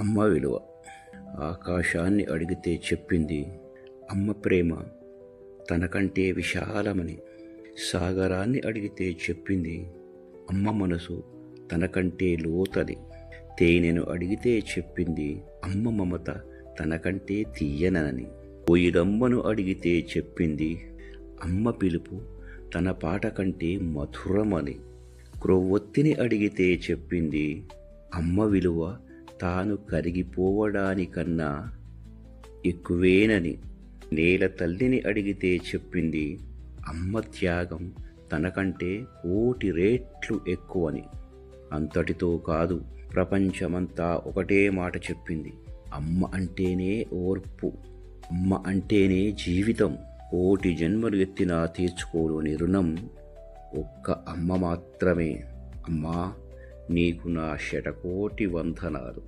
అమ్మ విలువ. ఆకాశాన్ని అడిగితే చెప్పింది అమ్మ ప్రేమ తనకంటే విశాలమని. సాగరాన్ని అడిగితే చెప్పింది అమ్మ మనసు తనకంటే లోతని. తేనెను అడిగితే చెప్పింది అమ్మ మమత తనకంటే తీయనని. కోయిలమ్మను అడిగితే చెప్పింది అమ్మ పిలుపు తన పాట కంటే మధురమని. క్రొవ్వొత్తిని అడిగితే చెప్పింది అమ్మ విలువ తాను కరిగిపోవడానికన్నా ఎక్కువేనని. నేల తల్లిని అడిగితే చెప్పింది అమ్మ త్యాగం తనకంటే 1,000,000 రెట్లు ఎక్కువని. అంతటితో కాదు, ప్రపంచమంతా ఒకటే మాట చెప్పింది, అమ్మ అంటేనే ఓర్పు, అమ్మ అంటేనే జీవితం. 1,000,000 జన్మలు ఎత్తినా తీర్చుకోలేని రుణం ఒక్క అమ్మ మాత్రమే. అమ్మా, నీకు నా శతకోటి వందనాలు.